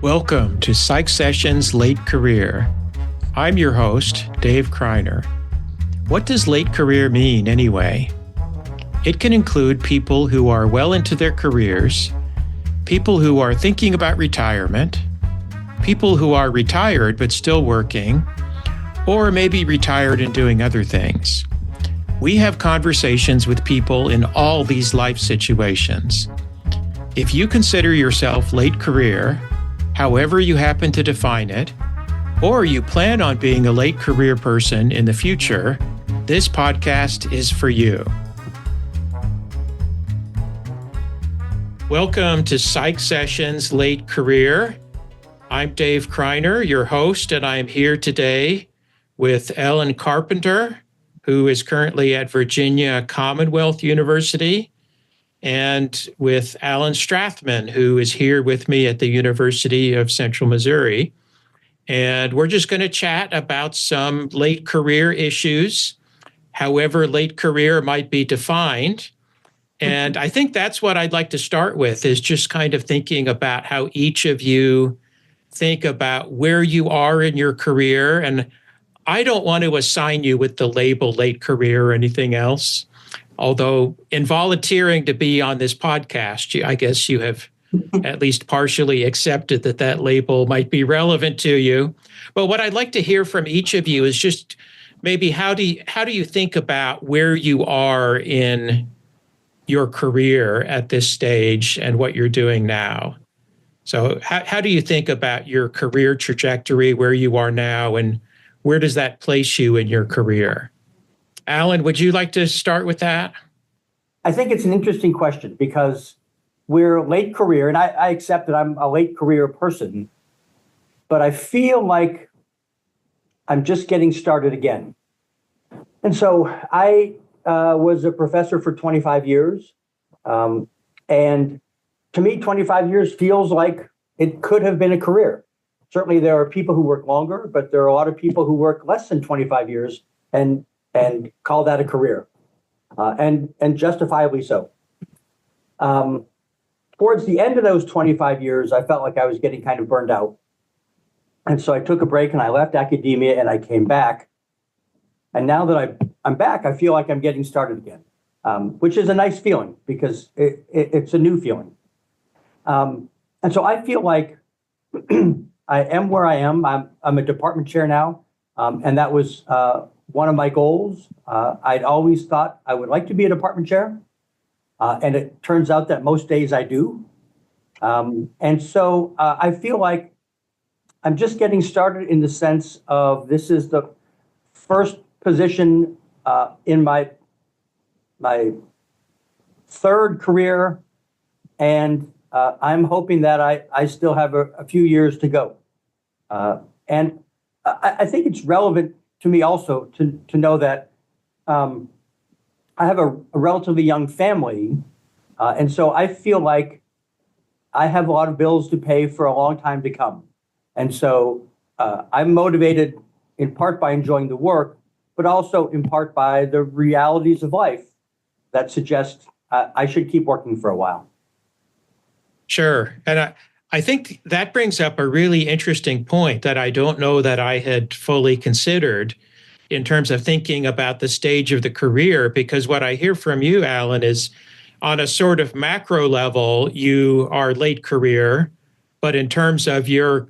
Welcome to Psych Sessions Late Career. I'm your host, Dave Kreiner. What does late career mean anyway? It can include people who are well into their careers, people who are thinking about retirement, people who are retired but still working, or maybe retired and doing other things. We have conversations with people in all these life situations. If you consider yourself late career, however you happen to define it, or you plan on being a late career person in the future, this podcast is for you. Welcome to Psych Sessions Late Career. I'm Dave Kreiner, your host, and I'm here today with Ellen Carpenter, who is currently at Virginia Commonwealth University, and with Alan Strathman, who is here with me at the University of Central Missouri. And we're just going to chat about some late career issues, however late career might be defined. And I think that's what I'd like to start with, is just kind of thinking about how each of you think about where you are in your career. And I don't want to assign you with the label late career or anything else. Although in volunteering to be on this podcast, I guess you have at least partially accepted that that label might be relevant to you. But what I'd like to hear from each of you is just maybe how do you think about where you are in your career at this stage and what you're doing now? So how do you think about your career trajectory, where you are now, and where does that place you in your career? Alan, would you like to start with that? I think it's an interesting question because we're late career, and I accept that I'm a late career person, but I feel like I'm just getting started again. And so I was a professor for 25 years, and to me, 25 years feels like it could have been a career. Certainly there are people who work longer, but there are a lot of people who work less than 25 years and call that a career, and justifiably so. Towards the end of those 25 years, I felt like I was getting kind of burned out. And so I took a break and I left academia and I came back. And now that I'm back, I feel like I'm getting started again, which is a nice feeling because it's a new feeling. And so I feel like I am where I am. I'm a department chair now, and that was one of my goals. I'd always thought I would like to be a department chair, and it turns out that most days I do. And so I feel like I'm just getting started in the sense of this is the first position in my third career, and I'm hoping that I still have a few years to go. And I think it's relevant to me also to know that I have a relatively young family. And so I feel like I have a lot of bills to pay for a long time to come. And so I'm motivated in part by enjoying the work, but also in part by the realities of life that suggest I should keep working for a while. Sure. And I think that brings up a really interesting point that I don't know that I had fully considered in terms of thinking about the stage of the career, because what I hear from you, Alan, is on a sort of macro level, you are late career, but in terms of your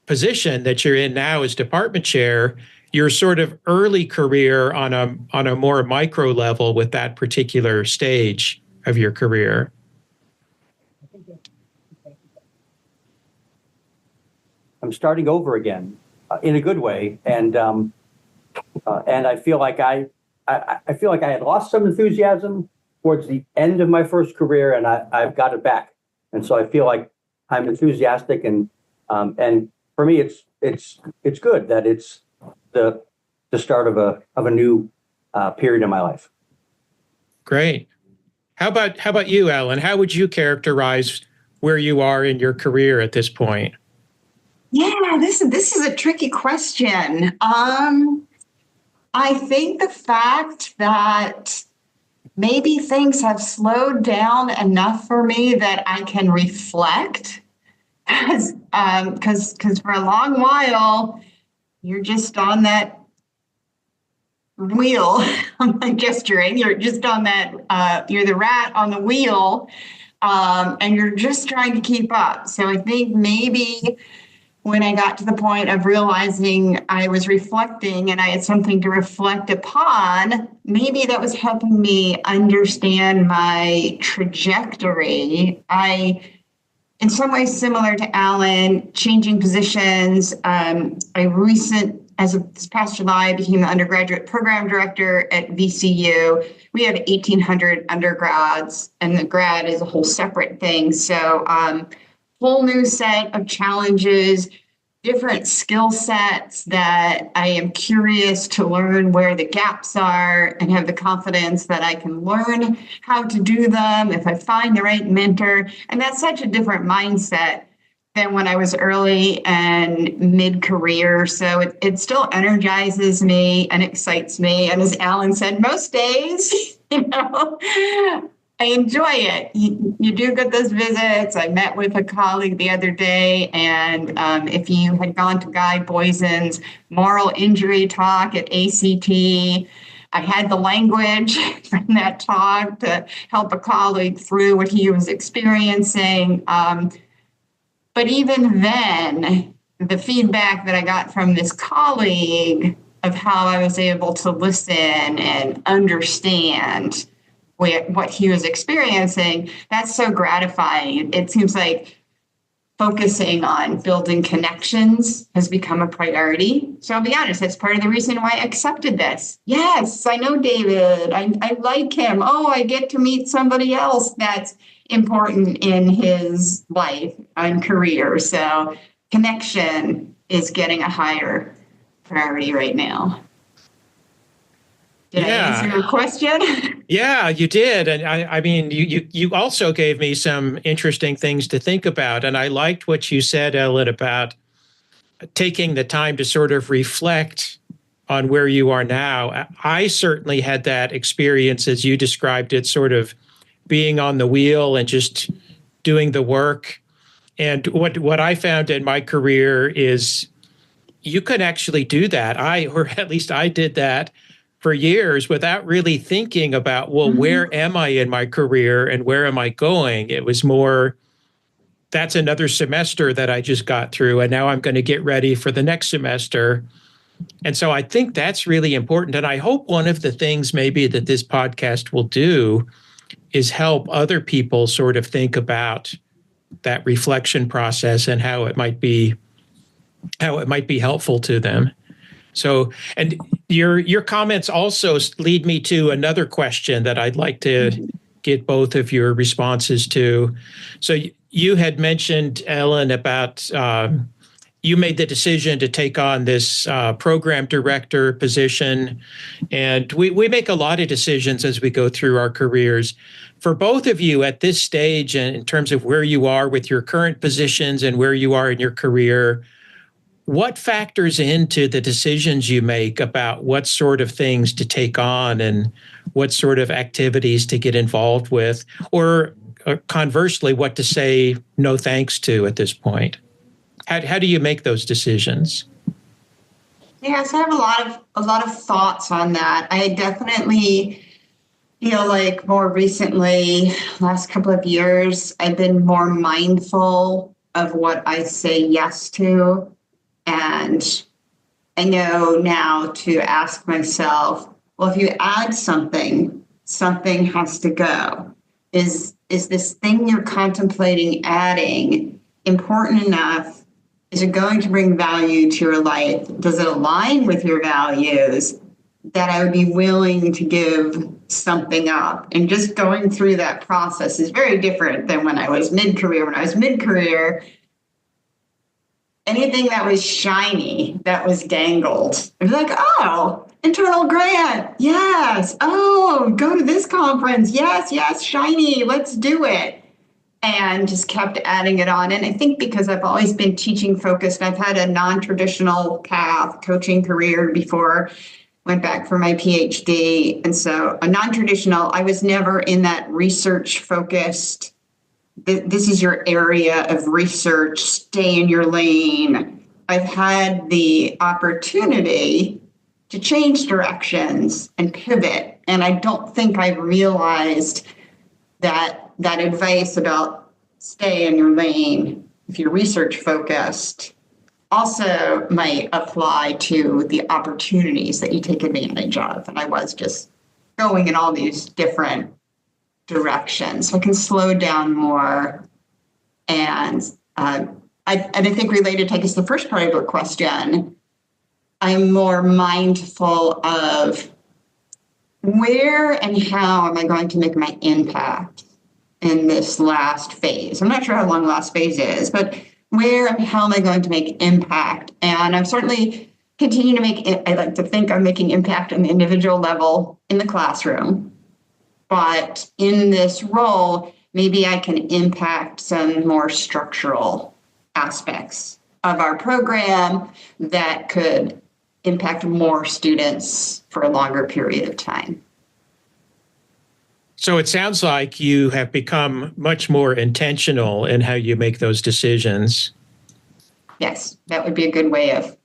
position that you're in now as department chair, you're sort of early career on a more micro level with that particular stage of your career. I'm starting over again in a good way, and I feel like I had lost some enthusiasm towards the end of my first career, and I've got it back, and so I feel like I'm enthusiastic, and for me it's good that it's the start of a new period in my life. Great. How about you, Alan? How would you characterize where you are in your career at this point? Yeah, this is a tricky question. I think the fact that maybe things have slowed down enough for me that I can reflect Because for a long while, you're just on that wheel. I'm like gesturing. You're just on that. You're the rat on the wheel, and you're just trying to keep up. So I think maybe when I got to the point of realizing I was reflecting and I had something to reflect upon, maybe that was helping me understand my trajectory. In some ways similar to Alan, changing positions. As of this past July, I became the undergraduate program director at VCU. We have 1,800 undergrads, and the grad is a whole separate thing. So whole new set of challenges, different skill sets that I am curious to learn where the gaps are and have the confidence that I can learn how to do them if I find the right mentor. And that's such a different mindset than when I was early and mid-career. So it still energizes me and excites me. And as Alan said, most days, I enjoy it. You do get those visits. I met with a colleague the other day, and if you had gone to Guy Boysen's moral injury talk at ACT, I had the language from that talk to help a colleague through what he was experiencing. But even then, the feedback that I got from this colleague of how I was able to listen and understand what he was experiencing, that's so gratifying. It seems like focusing on building connections has become a priority. So I'll be honest, that's part of the reason why I accepted this. Yes, I know David. I like him. Oh, I get to meet somebody else that's important in his life and career. So connection is getting a higher priority right now. Did I answer your question? Yeah, you did. And I mean, you also gave me some interesting things to think about. And I liked what you said, Ellen, about taking the time to sort of reflect on where you are now. I certainly had that experience as you described it, sort of being on the wheel and just doing the work. And what I found in my career is you can actually do that. Or at least I did that for years without really thinking about, well, where am I in my career and where am I going? It was more, that's another semester that I just got through, and now I'm going to get ready for the next semester. And so I think that's really important. And I hope one of the things maybe that this podcast will do is help other people sort of think about that reflection process and how it might be helpful to them. So, and your comments also lead me to another question that I'd like to get both of your responses to. So you had mentioned, Ellen, about you made the decision to take on this program director position. And we make a lot of decisions as we go through our careers. For both of you at this stage, and in terms of where you are with your current positions and where you are in your career, what factors into the decisions you make about what sort of things to take on and what sort of activities to get involved with, or conversely, what to say no thanks to at this point? How do you make those decisions? Yes, I have a lot of thoughts on that. I definitely feel like more recently, last couple of years, I've been more mindful of what I say yes to. And I know now to ask myself, well, if you add something, something has to go. Is this thing you're contemplating adding important enough? Is it going to bring value to your life? Does it align with your values that I would be willing to give something up? And just going through that process is very different than when I was mid-career. When I was mid-career, anything that was shiny, that was dangled, I'd be like, oh, internal grant, yes. Oh, go to this conference, yes, shiny, let's do it. And just kept adding it on. And I think because I've always been teaching focused, I've had a non-traditional path, coaching career before, went back for my PhD. And so a non-traditional, I was never in that research focused this is your area of research, stay in your lane. I've had the opportunity to change directions and pivot. And I don't think I realized that advice about stay in your lane, if you're research focused, also might apply to the opportunities that you take advantage of. And I was just going in all these different directions. So I can slow down more. And I think related to, I guess, the first part of your question, I'm more mindful of where and how am I going to make my impact in this last phase. I'm not sure how long the last phase is, but where and how am I going to make impact? And I'm certainly continuing to make it. I like to think I'm making impact on the individual level in the classroom. But in this role, maybe I can impact some more structural aspects of our program that could impact more students for a longer period of time. So it sounds like you have become much more intentional in how you make those decisions. Yes, that would be a good way of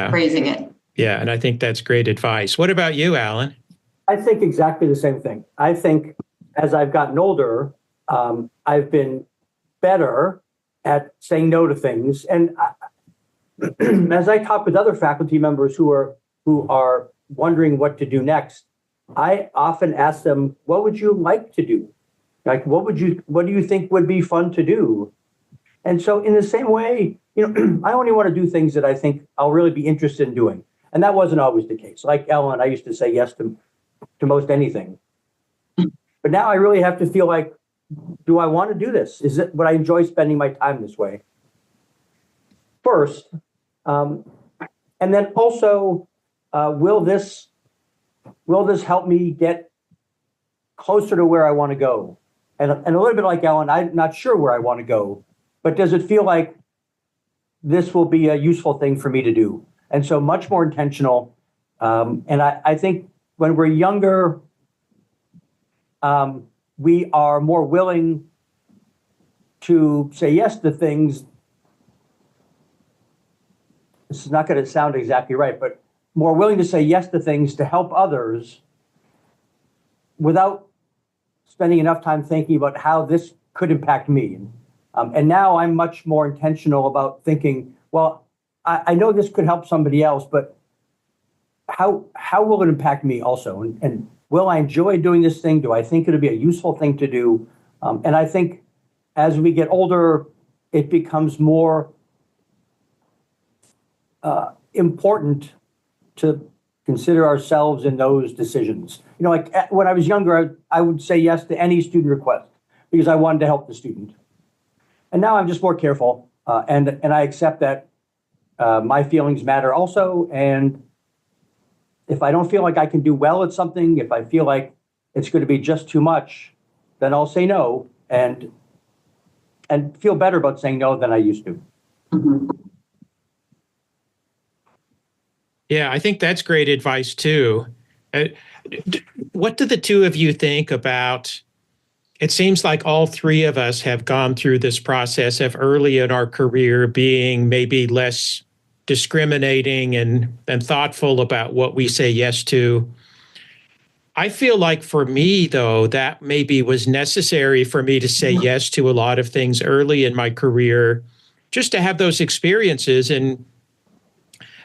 phrasing it. Yeah, and I think that's great advice. What about you, Alan? I think exactly the same thing. I think as I've gotten older, I've been better at saying no to things. And as I talk with other faculty members who are wondering what to do next, I often ask them, what would you like to do? Like, what do you think would be fun to do? And so in the same way, I only want to do things that I think I'll really be interested in doing. And that wasn't always the case. Like Ellen, I used to say yes to most anything. But now I really have to feel like, do I want to do this? Would I enjoy spending my time this way? First, and then also, will this help me get closer to where I want to go? And a little bit like Ellen, I'm not sure where I want to go, but does it feel like this will be a useful thing for me to do? And so much more intentional. And I think when we're younger, we are more willing to say yes to things. This is not going to sound exactly right, but more willing to say yes to things to help others without spending enough time thinking about how this could impact me. And now I'm much more intentional about thinking, well, I know this could help somebody else, but how will it impact me also? And will I enjoy doing this thing? Do I think it'll be a useful thing to do? And I think as we get older, it becomes more important to consider ourselves in those decisions. Like when I was younger, I would say yes to any student request because I wanted to help the student. And now I'm just more careful, and I accept that my feelings matter also. And if I don't feel like I can do well at something, if I feel like it's going to be just too much, then I'll say no and feel better about saying no than I used to. Mm-hmm. Yeah, I think that's great advice too. What do the two of you think about? It seems like all three of us have gone through this process of early in our career being maybe less discriminating and thoughtful about what we say yes to. I feel like for me, though, that maybe was necessary for me to say yes to a lot of things early in my career, just to have those experiences. And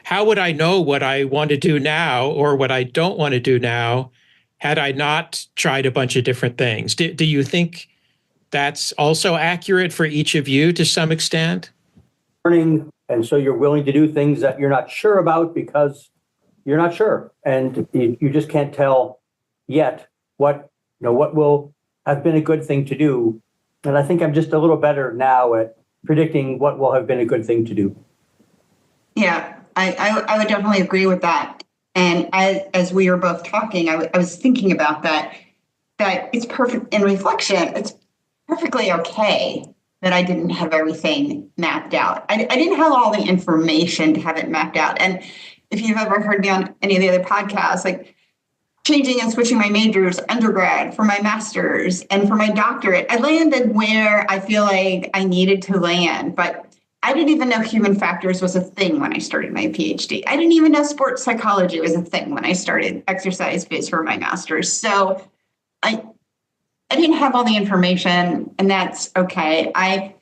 how would I know what I want to do now or what I don't want to do now had I not tried a bunch of different things? Do you think that's also accurate for each of you to some extent? Learning, and so you're willing to do things that you're not sure about because you're not sure, and you just can't tell yet what will have been a good thing to do. And I think I'm just a little better now at predicting what will have been a good thing to do. Yeah, I would definitely agree with that. And as we were both talking, I was thinking about that it's perfect in reflection. It's perfectly okay that I didn't have everything mapped out. I didn't have all the information to have it mapped out. And if you've ever heard me on any of the other podcasts, like changing and switching my majors, undergrad, for my master's, and for my doctorate, I landed where I feel like I needed to land. But I didn't even know human factors was a thing when I started my PhD. I didn't even know sports psychology was a thing when I started exercise phys for my master's. So I didn't have all the information, and that's okay. I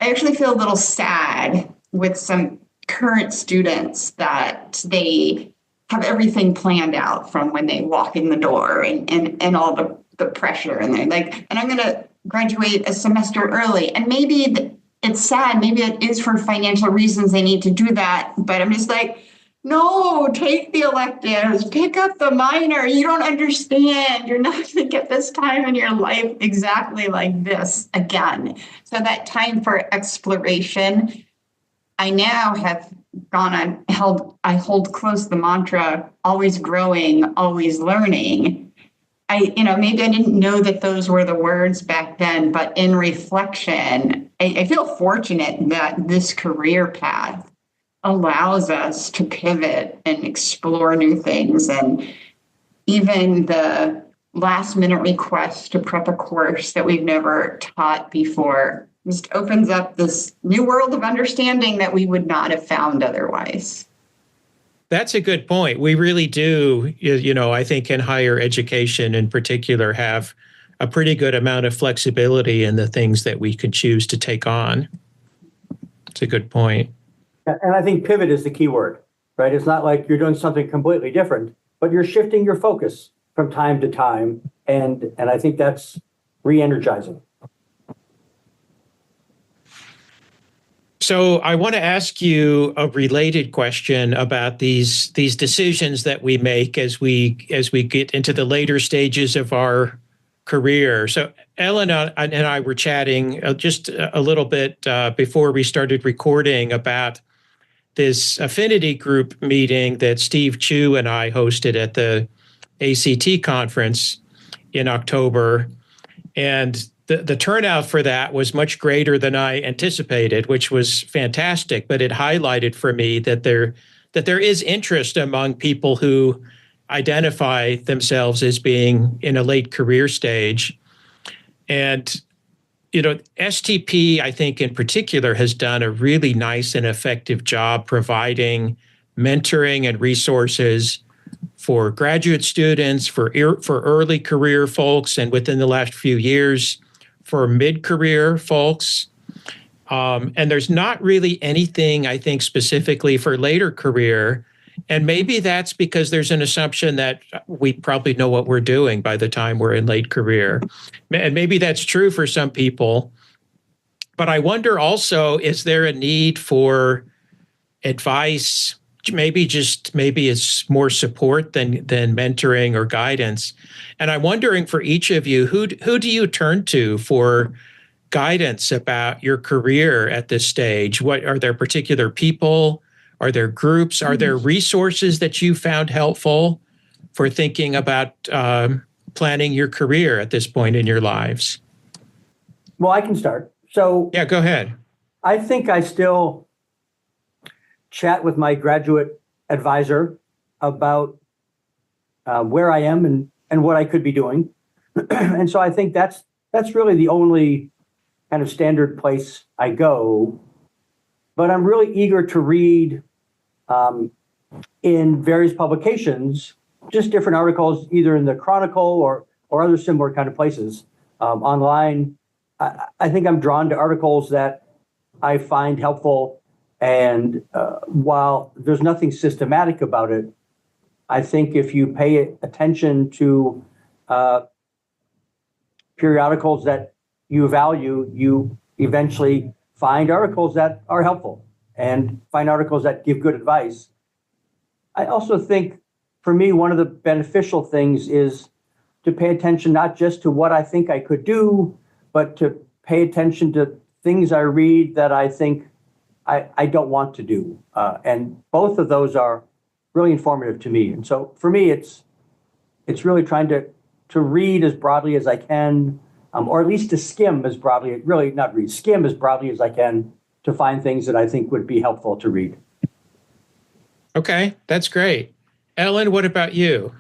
actually feel a little sad with some current students that they have everything planned out from when they walk in the door and all the pressure. And they're like, and I'm going to graduate a semester early. And maybe it's sad. Maybe it is for financial reasons they need to do that. But I'm just like, no, take the electives, pick up the minor. You don't understand. You're not going to get this time in your life exactly like this again. So that time for exploration, I now have gone on, I hold close the mantra, always growing, always learning. Maybe I didn't know that those were the words back then, but in reflection, I feel fortunate that this career path allows us to pivot and explore new things. And even the last minute request to prep a course that we've never taught before just opens up this new world of understanding that we would not have found otherwise. That's a good point. We really do, I think in higher education in particular, have a pretty good amount of flexibility in the things that we could choose to take on. It's a good point. And I think pivot is the key word, right? It's not like you're doing something completely different, but you're shifting your focus from time to time. And I think that's re-energizing. So I want to ask you a related question about these decisions that we make as we get into the later stages of our career. So Ellen and I were chatting just a little bit before we started recording about this affinity group meeting that Steve Chu and I hosted at the ACT conference in October. And the turnout for that was much greater than I anticipated, which was fantastic. But it highlighted for me that there is interest among people who identify themselves as being in a late career stage. And, STP, I think in particular, has done a really nice and effective job providing mentoring and resources for graduate students, for early career folks, and within the last few years, for mid-career folks. And there's not really anything, I think, specifically for later career. And maybe that's because there's an assumption that we probably know what we're doing by the time we're in late career. And maybe that's true for some people. But I wonder also, is there a need for advice? Maybe it's more support than mentoring or guidance. And I'm wondering for each of you, who do you turn to for guidance about your career at this stage? What are there particular people? Are there groups? Are there resources that you found helpful for thinking about planning your career at this point in your lives? Well, I can start. So yeah, go ahead. I think I still chat with my graduate advisor about where I am and what I could be doing. And so I think that's really the only kind of standard place I go. But I'm really eager to read in various publications, just different articles, either in the Chronicle or other similar kind of places online. I think I'm drawn to articles that I find helpful. And while there's nothing systematic about it, I think if you pay attention to periodicals that you value, you eventually find articles that are helpful and find articles that give good advice. I also think, for me, one of the beneficial things is to pay attention not just to what I think I could do, but to pay attention to things I read that I think I don't want to do. And both of those are really informative to me. And so for me, it's really trying to read as broadly as I can, or at least to skim as broadly, really not read, skim as broadly as I can to find things that I think would be helpful to read. Okay, that's great. Ellen, what about you?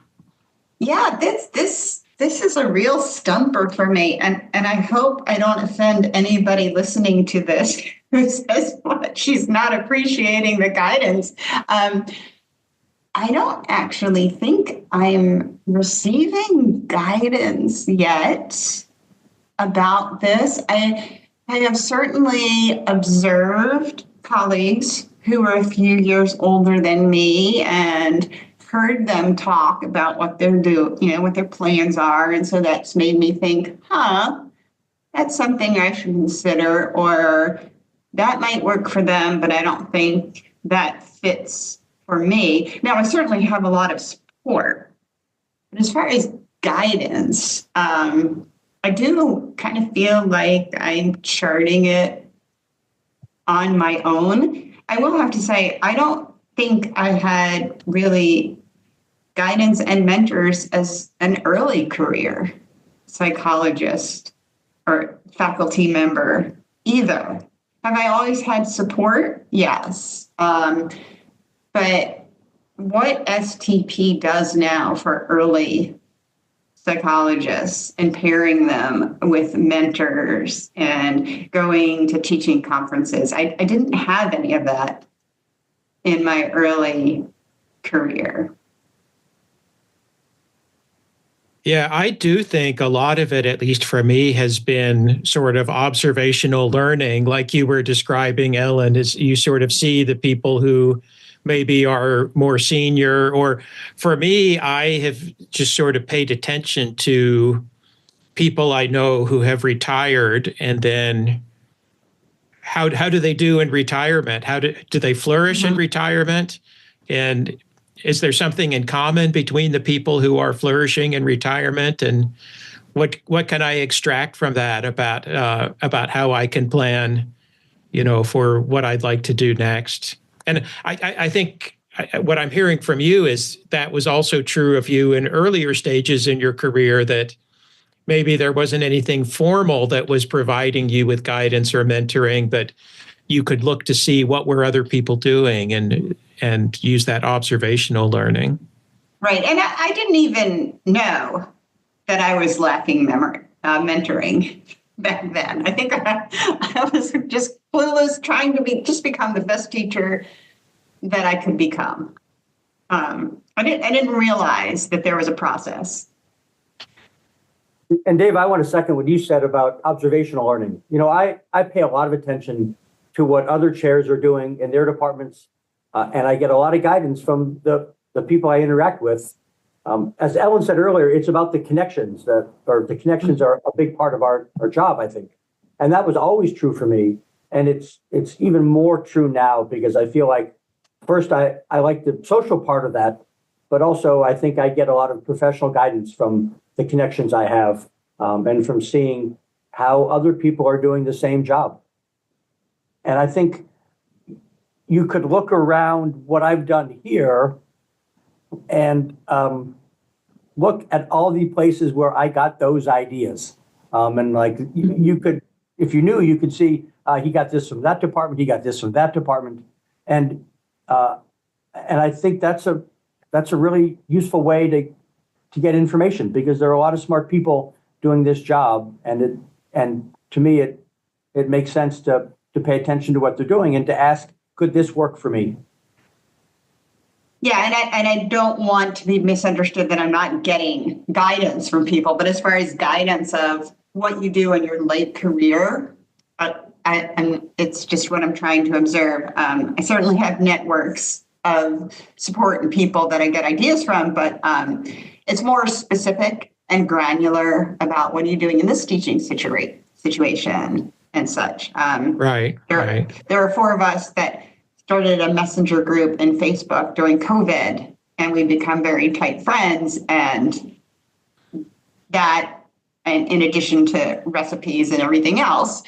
Yeah, this is a real stumper for me, and I hope I don't offend anybody listening to this who says what she's not appreciating the guidance. I don't actually think I'm receiving guidance yet about this. I have certainly observed colleagues who are a few years older than me and heard them talk about what they're doing, what their plans are. And so that's made me think, that's something I should consider, or that might work for them, but I don't think that fits for me. Now, I certainly have a lot of support, but as far as guidance, I do kind of feel like I'm charting it on my own. I will have to say, I don't think I had really guidance and mentors as an early career psychologist or faculty member either. Have I always had support? Yes. But what STP does now for early psychologists and pairing them with mentors and going to teaching conferences, I didn't have any of that in my early career. Yeah, I do think a lot of it, at least for me, has been sort of observational learning, like you were describing, Ellen, is you sort of see the people who maybe are more senior, or for me, I have just sort of paid attention to people I know who have retired, and then how do they do in retirement? How do they flourish in retirement? And is there something in common between the people who are flourishing in retirement, and what can I extract from that about how I can plan, for what I'd like to do next? And I think what I'm hearing from you is that was also true of you in earlier stages in your career, that maybe there wasn't anything formal that was providing you with guidance or mentoring, but you could look to see what were other people doing and use that observational learning. Right. And I didn't even know that I was lacking mentoring back then. I think I was just clueless, trying to become the best teacher that I could become. I didn't realize that there was a process. And Dave, I want to second what you said about observational learning. I pay a lot of attention to what other chairs are doing in their departments, and I get a lot of guidance from the people I interact with. As Ellen said earlier, it's about the connections. The connections are a big part of our job, I think. And that was always true for me. And it's even more true now, because I feel like, first, I like the social part of that, but also I think I get a lot of professional guidance from the connections I have, and from seeing how other people are doing the same job. And I think you could look around what I've done here and look at all the places where I got those ideas. And like you could, if you knew, you could see he got this from that department, he got this from that department. And I think that's a really useful way to get information, because there are a lot of smart people doing this job, and to me it makes sense to pay attention to what they're doing and to ask, could this work for me? Yeah, and I don't want to be misunderstood that I'm not getting guidance from people, but as far as guidance of what you do in your late career, it's just what I'm trying to observe. I certainly have networks of support and people that I get ideas from, but it's more specific and granular about what are you doing in this teaching situation and such. Right. There are four of us that started a messenger group in Facebook during COVID, and we've become very tight friends. And that, and in addition to recipes and everything else,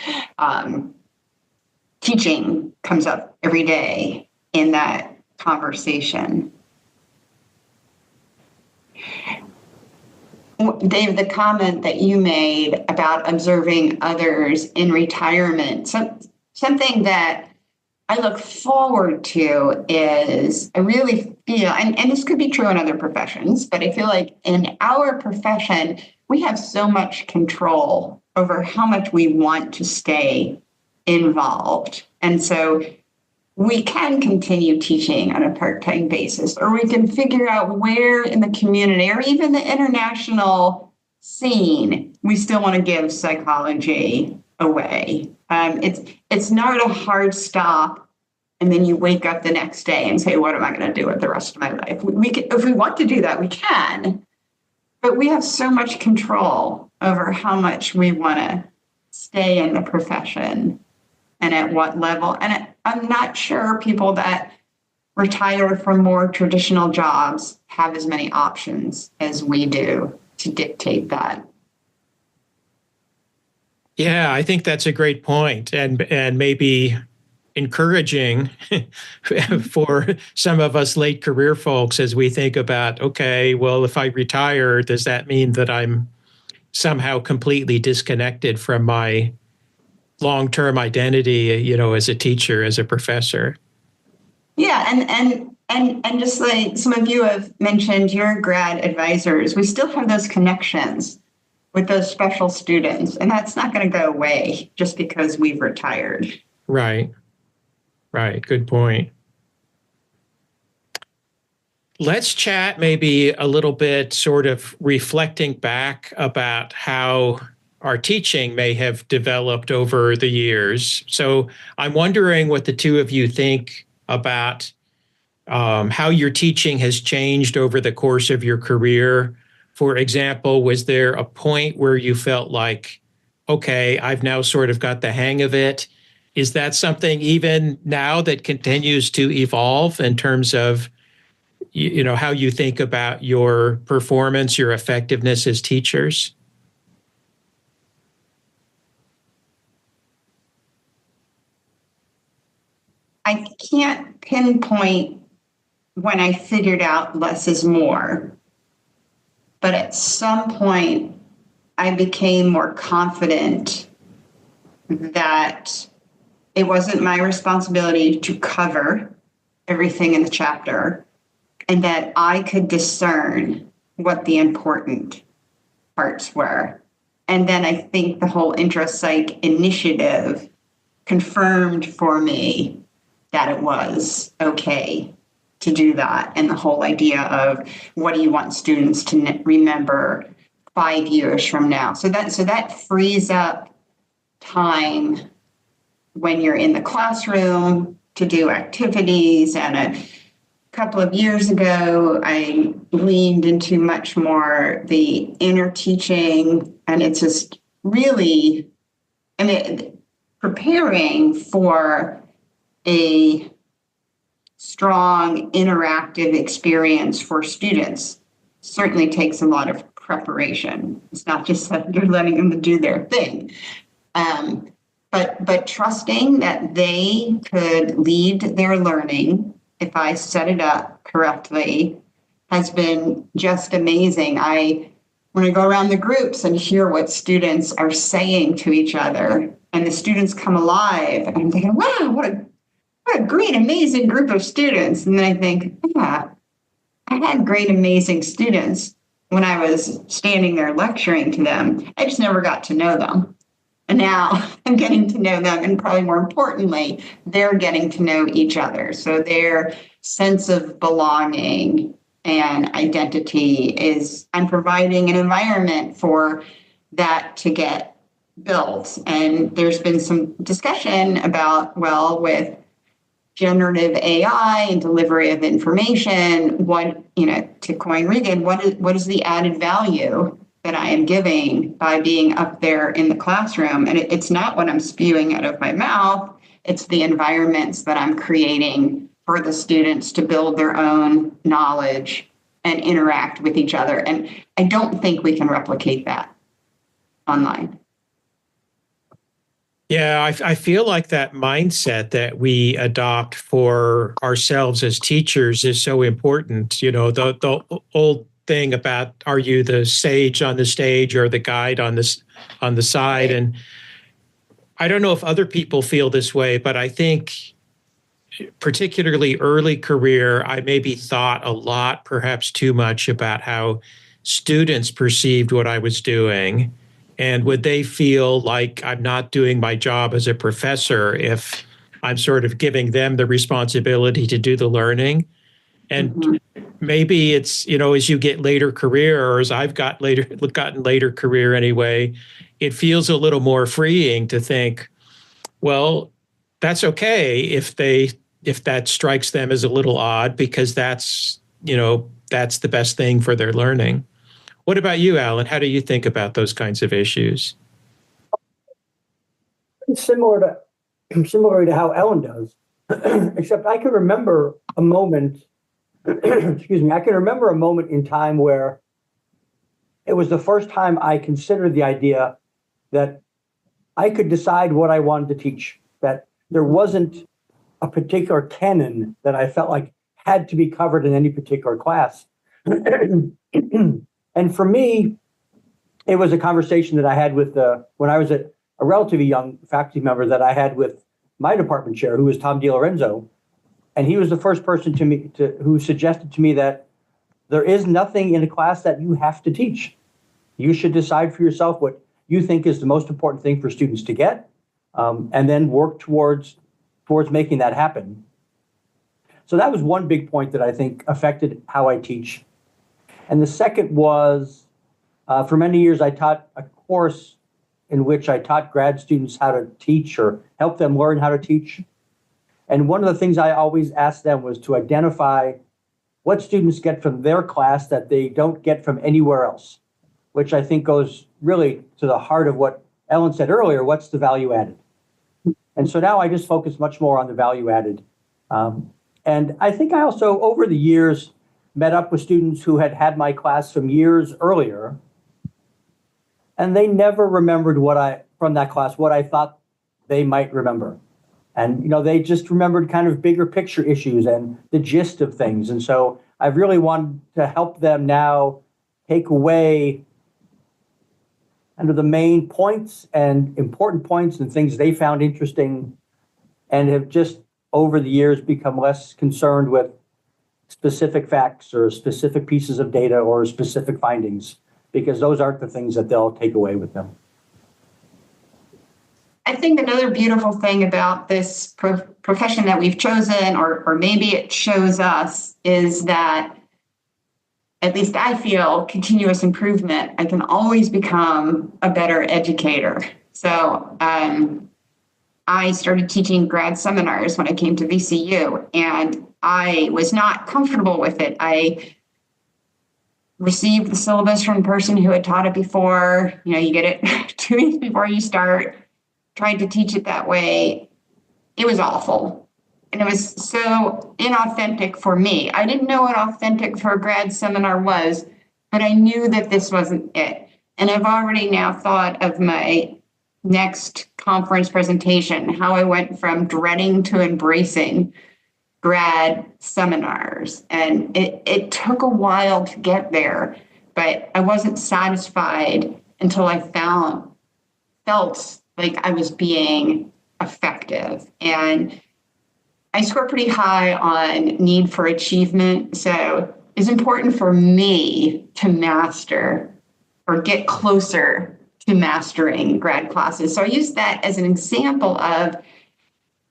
teaching comes up every day in that conversation. Dave, the comment that you made about observing others in retirement, something that I look forward to is I really feel, and this could be true in other professions, but I feel like in our profession, we have so much control over how much we want to stay involved. And so we can continue teaching on a part-time basis, or we can figure out where in the community or even the international scene we still want to give psychology away. It's not a hard stop, and then you wake up the next day and say, "What am I going to do with the rest of my life?" We can, if we want to do that, we can, but we have so much control over how much we want to stay in the profession and at what level. And I'm not sure people that retire from more traditional jobs have as many options as we do to dictate that. Yeah, I think that's a great point, and maybe encouraging for some of us late career folks as we think about, okay, well, if I retire, does that mean that I'm somehow completely disconnected from my long-term identity, as a teacher, as a professor? Yeah, and just like some of you have mentioned, your grad advisors, we still have those connections with those special students, and that's not going to go away just because we've retired. Right. Good point. Let's chat maybe a little bit, sort of reflecting back about how our teaching may have developed over the years. So I'm wondering what the two of you think about how your teaching has changed over the course of your career. For example, was there a point where you felt like, okay, I've now sort of got the hang of it? Is that something even now that continues to evolve in terms of, how you think about your performance, your effectiveness as teachers? I can't pinpoint when I figured out less is more, but at some point I became more confident that it wasn't my responsibility to cover everything in the chapter, and that I could discern what the important parts were. And then I think the whole IntraPsych initiative confirmed for me that it was okay to do that. And the whole idea of what do you want students to remember 5 years from now? So that frees up time when you're in the classroom to do activities. And a couple of years ago, I leaned into much more the inner teaching, and it's just really, preparing for a strong interactive experience for students certainly takes a lot of preparation. It's not just that you're letting them do their thing. But trusting that they could lead their learning if I set it up correctly has been just amazing. When I go around the groups and hear what students are saying to each other, and the students come alive, and I'm thinking, wow, what a great, amazing group of students. And then I think, yeah, I had great, amazing students when I was standing there lecturing to them. I just never got to know them. And now I'm getting to know them, and probably more importantly, they're getting to know each other. So their sense of belonging and identity is, I'm providing an environment for that to get built. And there's been some discussion about, well, with generative AI and delivery of information, to coin Regan, what is the added value that I am giving by being up there in the classroom? And it's not what I'm spewing out of my mouth, it's the environments that I'm creating for the students to build their own knowledge and interact with each other. And I don't think we can replicate that online. Yeah, I feel like that mindset that we adopt for ourselves as teachers is so important. The old thing about, are you the sage on the stage or the guide on the side? And I don't know if other people feel this way, but I think particularly early career, I maybe thought a lot, perhaps too much, about how students perceived what I was doing. And would they feel like I'm not doing my job as a professor if I'm sort of giving them the responsibility to do the learning? And maybe it's, as you get later career, or as I've gotten later career anyway, it feels a little more freeing to think, well, that's okay if that strikes them as a little odd, because that's the best thing for their learning. What about you, Alan? How do you think about those kinds of issues? Similar to how Ellen does, except I can remember a moment. Excuse me. I can remember a moment in time where it was the first time I considered the idea that I could decide what I wanted to teach. That there wasn't a particular canon that I felt like had to be covered in any particular class. And for me, it was a conversation that I had with when I was a relatively young faculty member that I had with my department chair, who was Tom DiLorenzo. And he was the first person who suggested to me that there is nothing in a class that you have to teach. You should decide for yourself what you think is the most important thing for students to get, and then work towards making that happen. So that was one big point that I think affected how I teach. And the second was, for many years, I taught a course in which I taught grad students how to teach or help them learn how to teach. And one of the things I always asked them was to identify what students get from their class that they don't get from anywhere else, which I think goes really to the heart of what Ellen said earlier, what's the value added? And so now I just focus much more on the value added. And I think I also, over the years, met up with students who had my class from years earlier, and they never remembered from that class what I thought they might remember. And, they just remembered kind of bigger picture issues and the gist of things. And so I've really wanted to help them now take away under the main points and important points and things they found interesting, and have just over the years become less concerned with specific facts or specific pieces of data or specific findings, because those aren't the things that they'll take away with them. I think another beautiful thing about this profession that we've chosen, or maybe it shows us, is that, at least I feel, continuous improvement. I can always become a better educator. So I started teaching grad seminars when I came to VCU, and I was not comfortable with it. I received the syllabus from the person who had taught it before. You get it 2 weeks before you start. Tried to teach it that way. It was awful. And it was so inauthentic for me. I didn't know what authentic for a grad seminar was, but I knew that this wasn't it. And I've already now thought of my next conference presentation, how I went from dreading to embracing grad seminars. And it took a while to get there, but I wasn't satisfied until I felt like I was being effective. And I score pretty high on need for achievement. So it's important for me to master or get closer to mastering grad classes. So I use that as an example of,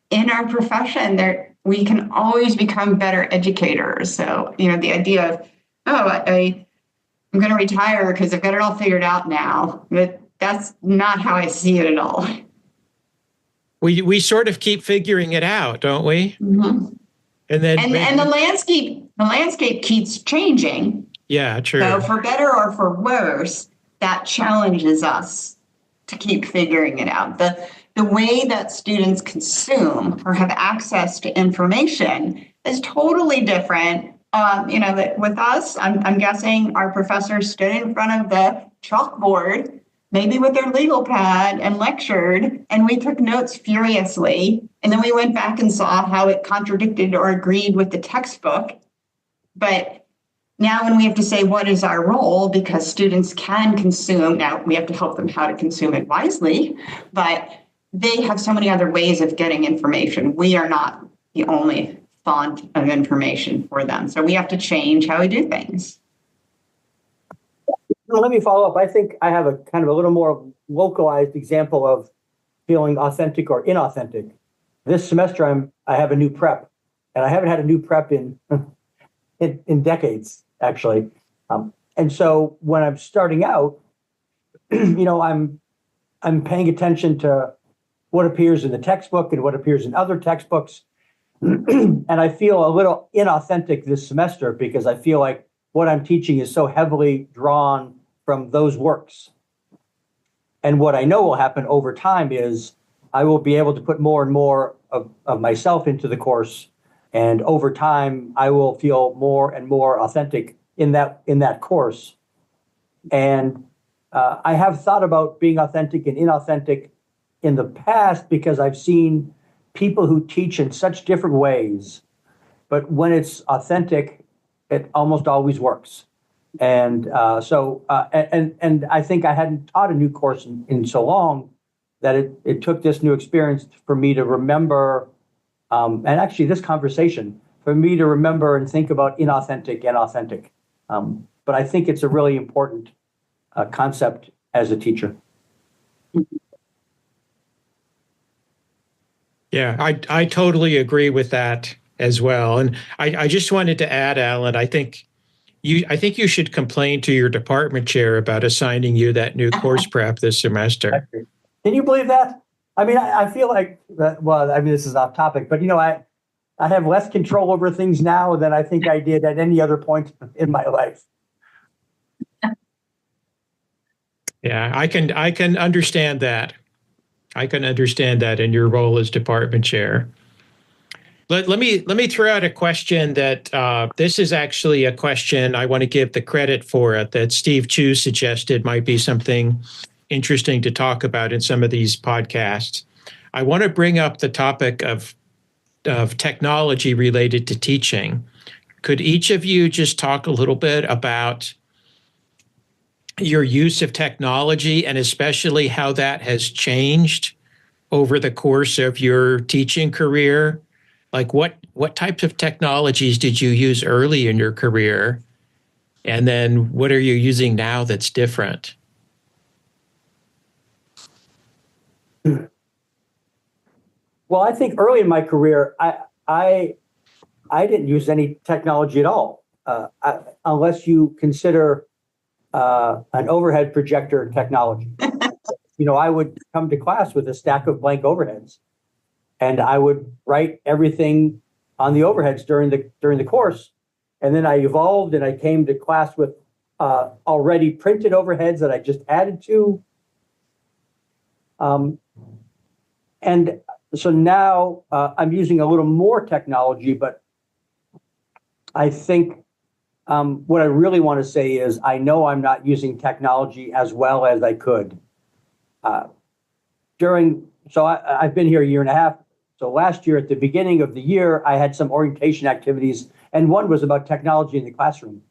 in our profession, we can always become better educators. So, the idea of, I'm going to retire because I've got it all figured out now. But that's not how I see it at all. We sort of keep figuring it out, don't we? Mm-hmm. And then and the landscape keeps changing. Yeah, true. So for better or for worse, that challenges us to keep figuring it out. The way that students consume or have access to information is totally different. That with us, I'm guessing our professors stood in front of the chalkboard, maybe with their legal pad, and lectured, and we took notes furiously. And then we went back and saw how it contradicted or agreed with the textbook. But now when we have to say, what is our role? Because students can consume, now we have to help them how to consume it wisely, but they have so many other ways of getting information. We are not the only font of information for them. So we have to change how we do things. Well, let me follow up. I think I have a kind of a little more localized example of feeling authentic or inauthentic. This semester, I have a new prep, and I haven't had a new prep in decades, actually. And so when I'm starting out, I'm paying attention to what appears in the textbook and what appears in other textbooks. And I feel a little inauthentic this semester because I feel like what I'm teaching is so heavily drawn from those works. And what I know will happen over time is I will be able to put more and more of myself into the course. And over time, I will feel more and more authentic in that course. And I have thought about being authentic and inauthentic in the past because I've seen people who teach in such different ways. But when it's authentic, it almost always works. And so I think I hadn't taught a new course in so long that it took this new experience for me to remember, and actually this conversation, for me to remember and think about inauthentic and authentic. But I think it's a really important concept as a teacher. Yeah, I totally agree with that as well. And I just wanted to add, Alan, I think you should complain to your department chair about assigning you that new course prep this semester. Can you believe that? I mean, I feel like, well, I mean, this is off topic, but I have less control over things now than I think I did at any other point in my life. Yeah, I can understand that. I can understand that in your role as department chair. Let me throw out a question that this is actually a question I want to give the credit for it that Steve Chu suggested might be something interesting to talk about in some of these podcasts. I want to bring up the topic of technology related to teaching. Could each of you just talk a little bit about your use of technology and especially how that has changed over the course of your teaching career? Like what types of technologies did you use early in your career? And then what are you using now that's different? Well, I think early in my career, I didn't use any technology at all, unless you consider an overhead projector technology. I would come to class with a stack of blank overheads, and I would write everything on the overheads during the course. And then I evolved, and I came to class with already printed overheads that I just added to. And so now I'm using a little more technology, but I think what I really want to say is I know I'm not using technology as well as I could. I've been here a year and a half. So last year at the beginning of the year, I had some orientation activities, and one was about technology in the classroom.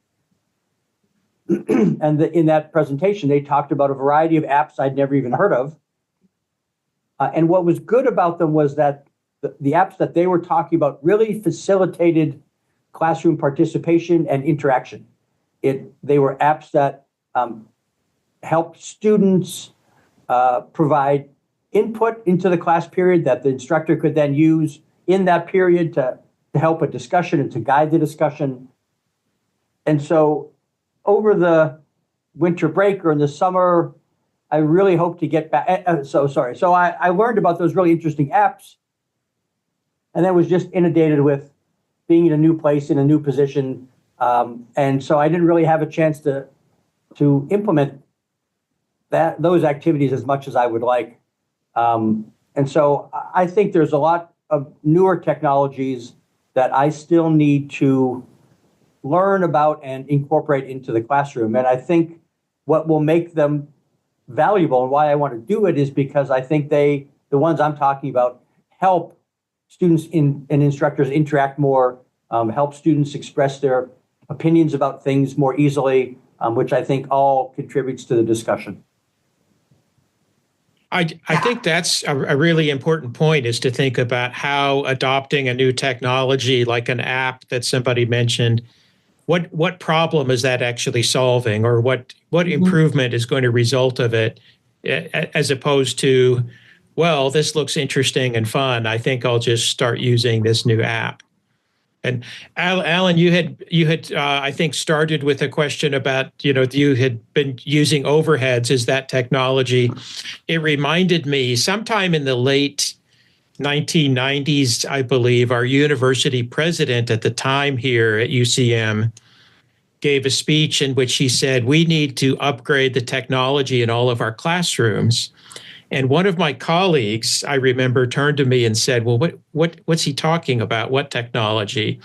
And in that presentation, they talked about a variety of apps I'd never even heard of. And what was good about them was that the apps that they were talking about really facilitated classroom participation and interaction. They were apps that helped students provide input into the class period that the instructor could then use in that period to help a discussion and to guide the discussion. And so over the winter break or in the summer, I really hope to get back. So I learned about those really interesting apps, and then was just inundated with being in a new place, in a new position. And so I didn't really have a chance to implement those activities as much as I would like. And so I think there's a lot of newer technologies that I still need to learn about and incorporate into the classroom. And I think what will make them valuable and why I want to do it is because I think the ones I'm talking about, help students and instructors interact more, help students express their opinions about things more easily, which I think all contributes to the discussion. I think that's a really important point, is to think about how adopting a new technology like an app that somebody mentioned, what problem is that actually solving, or what improvement is going to result of it, as opposed to, well, this looks interesting and fun, I think I'll just start using this new app. And Alan, you had I think started with a question about, you had been using overheads as that technology. It reminded me, sometime in the late 1990s, I believe, our university president at the time here at UCM gave a speech in which he said, we need to upgrade the technology in all of our classrooms. And one of my colleagues, I remember, turned to me and said, well, what's he talking about? What technology?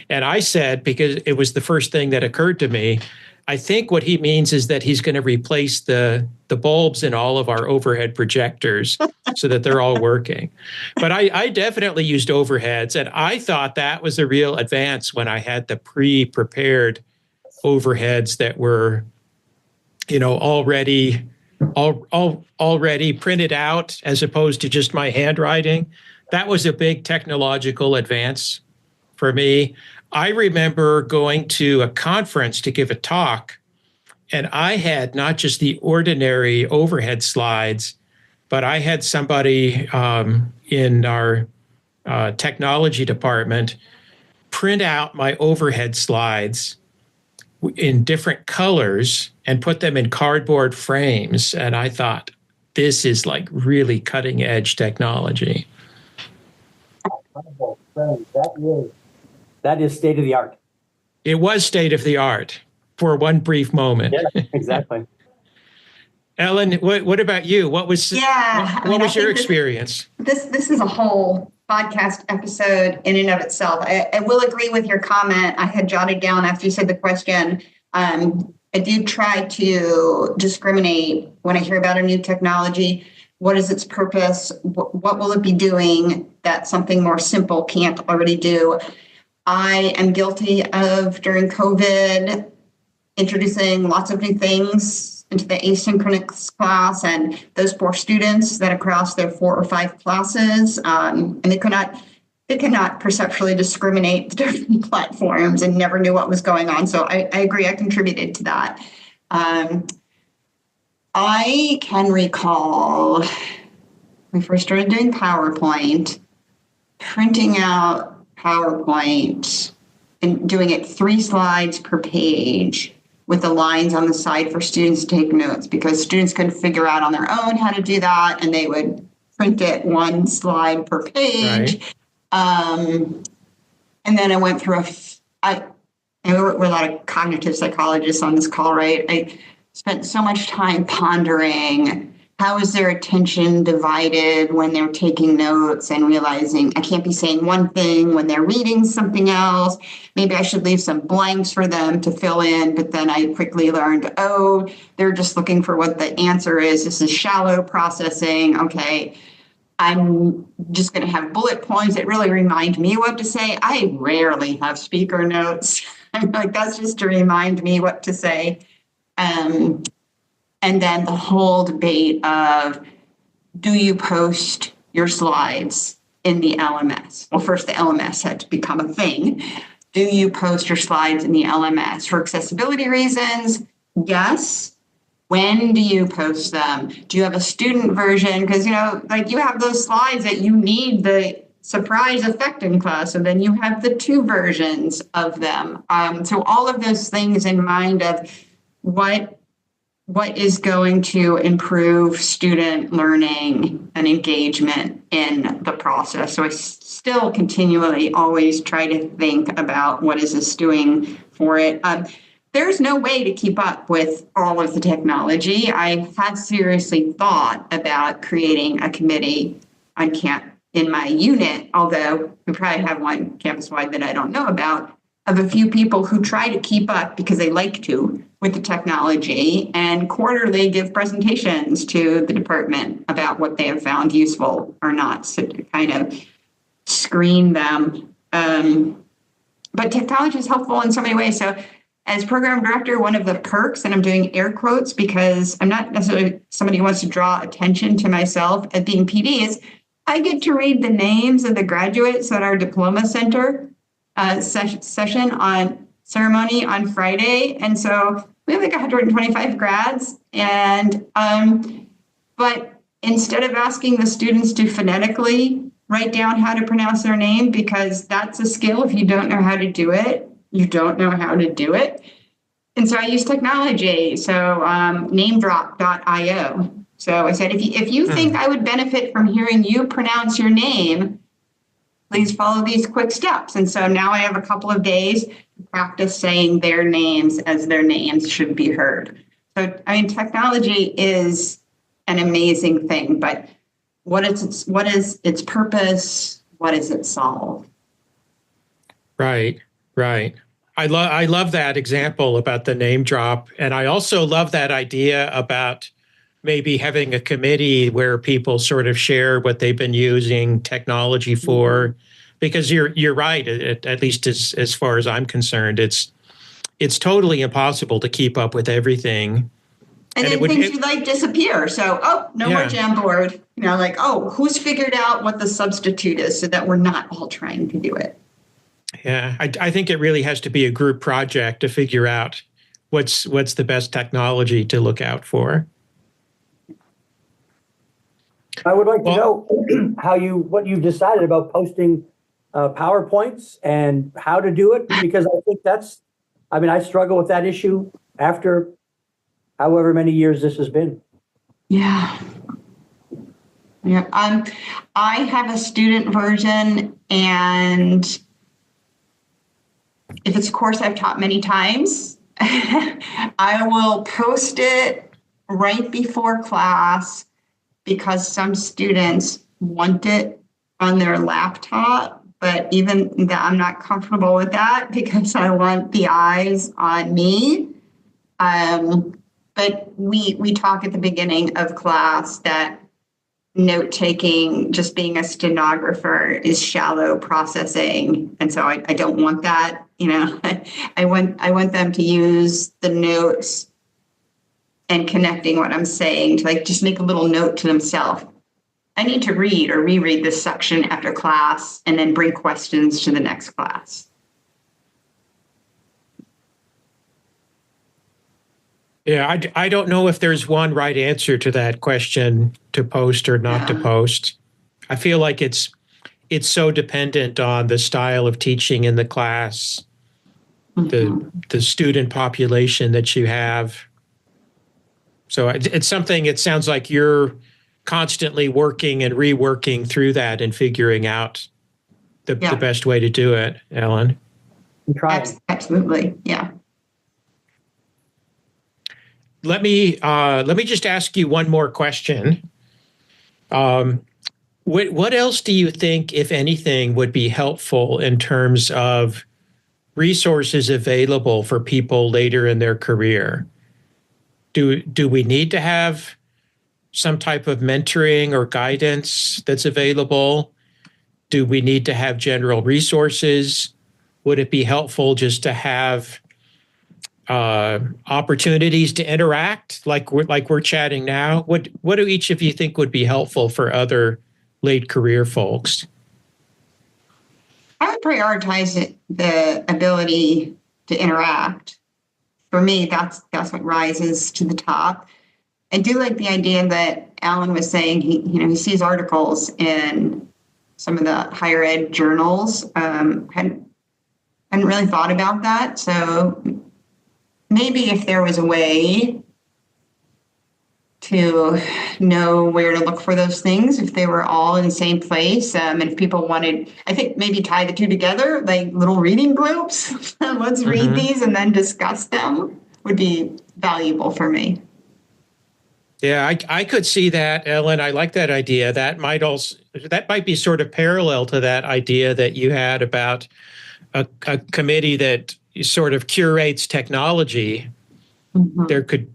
And I said, because it was the first thing that occurred to me, I think what he means is that he's going to replace the bulbs in all of our overhead projectors so that they're all working. But I definitely used overheads, and I thought that was a real advance when I had the pre-prepared overheads that were, already printed out, as opposed to just my handwriting. That was a big technological advance for me. I remember going to a conference to give a talk, and I had not just the ordinary overhead slides, but I had somebody in our technology department print out my overhead slides in different colors and put them in cardboard frames. And I thought, this is like really cutting edge technology. That is state of the art. It was state of the art for one brief moment. Yeah, exactly. Ellen, what about you? What was your experience? This is a whole podcast episode in and of itself. I will agree with your comment. I had jotted down after you said the question. I do try to discriminate when I hear about a new technology. What is its purpose? What will it be doing that something more simple can't already do? I am guilty of, during COVID, introducing lots of new things into the asynchronous class, and those poor students that across their 4 or 5 classes, and they could not perceptually discriminate the different platforms and never knew what was going on. So I agree, I contributed to that. I can recall when we first started doing PowerPoint, printing out PowerPoint and doing it 3 slides per page with the lines on the side for students to take notes, because students couldn't figure out on their own how to do that, and they would print it 1 slide per page. Right. And then I went through we're a lot of cognitive psychologists on this call, right? I spent so much time pondering, how is their attention divided when they're taking notes, and realizing I can't be saying one thing when they're reading something else. Maybe I should leave some blanks for them to fill in. But then I quickly learned, they're just looking for what the answer is. This is shallow processing. Okay, I'm just going to have bullet points that really remind me what to say. I rarely have speaker notes. I'm like, that's just to remind me what to say. And then the whole debate of, do you post your slides in the LMS? Well, first the LMS had to become a thing. Do you post your slides in the LMS? For accessibility reasons, yes. When do you post them? Do you have a student version? Because, you have those slides that you need the surprise effect in class, and then you have the 2 versions of them. So all of those things in mind of what is going to improve student learning and engagement in the process. So I still continually always try to think about, what is this doing for it? There's no way to keep up with all of the technology. I had seriously thought about creating a committee in my unit, although we probably have one campus-wide that I don't know about, of a few people who try to keep up because they like to with the technology, and quarterly give presentations to the department about what they have found useful or not, so to kind of screen them. But technology is helpful in so many ways. So as program director, one of the perks, and I'm doing air quotes because I'm not necessarily somebody who wants to draw attention to myself at being PD, is I get to read the names of the graduates at our diploma center session on ceremony on Friday. And so we have like 125 grads. And, but instead of asking the students to phonetically write down how to pronounce their name, because that's a skill. If you don't know how to do it, you don't know how to do it. And so I use technology. So namedrop.io. So I said, if you think I would benefit from hearing you pronounce your name, please follow these quick steps. And so now I have a couple of days to practice saying their names as their names should be heard. So, I mean, technology is an amazing thing, but what is its purpose? What does it solve? Right. I love that example about the name drop. And I also love that idea about maybe having a committee where people sort of share what they've been using technology for, because you're right. At least as far as I'm concerned, it's totally impossible to keep up with everything. And then things you like disappear. So, no more Jamboard. Who's figured out what the substitute is so that we're not all trying to do it? Yeah, I think it really has to be a group project to figure out what's the best technology to look out for. I would like to know what you've decided about posting PowerPoints and how to do it, because I think I struggle with that issue after however many years this has been. Yeah. I have a student version, and if it's a course I've taught many times, I will post it right before class, because some students want it on their laptop, but even that, I'm not comfortable with that because I want the eyes on me. But we talk at the beginning of class that note-taking, just being a stenographer, is shallow processing. And so I don't want that. I want them to use the notes and connecting what I'm saying to just make a little note to themselves. I need to read or reread this section after class and then bring questions to the next class. Yeah, I don't know if there's one right answer to that question, to post or not to post. I feel like it's so dependent on the style of teaching in the class, the student population that you have. So it's something, it sounds like you're constantly working and reworking through that and figuring out the best way to do it, Ellen. Absolutely, yeah. Let me just ask you one more question. What else do you think, if anything, would be helpful in terms of resources available for people later in their career? Do we need to have some type of mentoring or guidance that's available? Do we need to have general resources? Would it be helpful just to have opportunities to interact like we're chatting now? What do each of you think would be helpful for other late career folks? I would prioritize the ability to interact. For me, that's what rises to the top. I do like the idea that Alan was saying. He sees articles in some of the higher ed journals. Hadn't really thought about that. So maybe if there was a way to know where to look for those things, if they were all in the same place, and if people wanted, I think maybe tie the two together, like little reading groups. Let's read these and then discuss them, would be valuable for me. Yeah, I could see that, Ellen. I like that idea. That might be sort of parallel to that idea that you had about a committee that sort of curates technology. There could,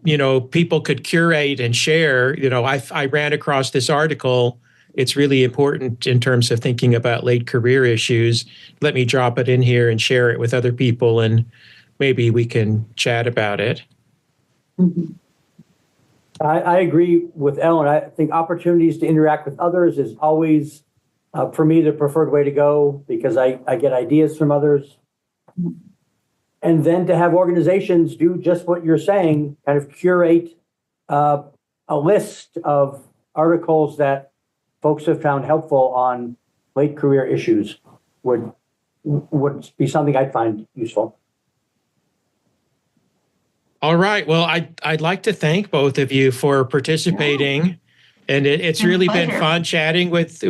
people could curate and share. I ran across this article. It's really important in terms of thinking about late career issues. Let me drop it in here and share it with other people. And maybe we can chat about it. Mhm. I agree with Ellen. I think opportunities to interact with others is always, for me, the preferred way to go because I get ideas from others. And then to have organizations do just what you're saying, kind of curate a list of articles that folks have found helpful on late career issues would be something I'd find useful. All right. Well, I'd like to thank both of you for participating. And it's really been fun chatting with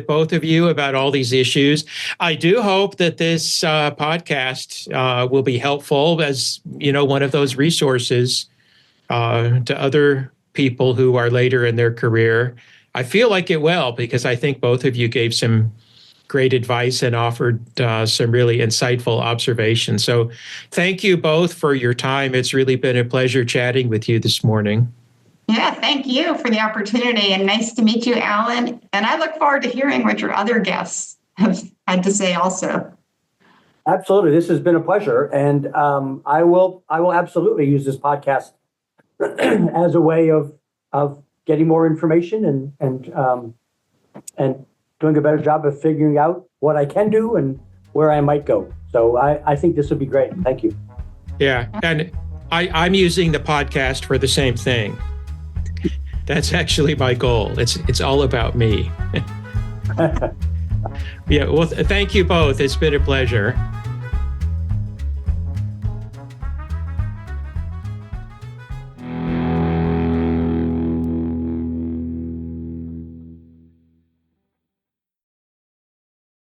both of you about all these issues. I do hope that this podcast will be helpful as, one of those resources to other people who are later in their career. I feel like it will, because I think both of you gave some great advice and offered some really insightful observations. So thank you both for your time. It's really been a pleasure chatting with you this morning. Yeah, thank you for the opportunity, and nice to meet you, Alan. And I look forward to hearing what your other guests have had to say also. Absolutely. This has been a pleasure. And I will absolutely use this podcast as a way of getting more information and doing a better job of figuring out what I can do and where I might go. So I think this would be great. Thank you. Yeah. And I'm using the podcast for the same thing. That's actually my goal. It's all about me. Yeah. Well, thank you both. It's been a pleasure.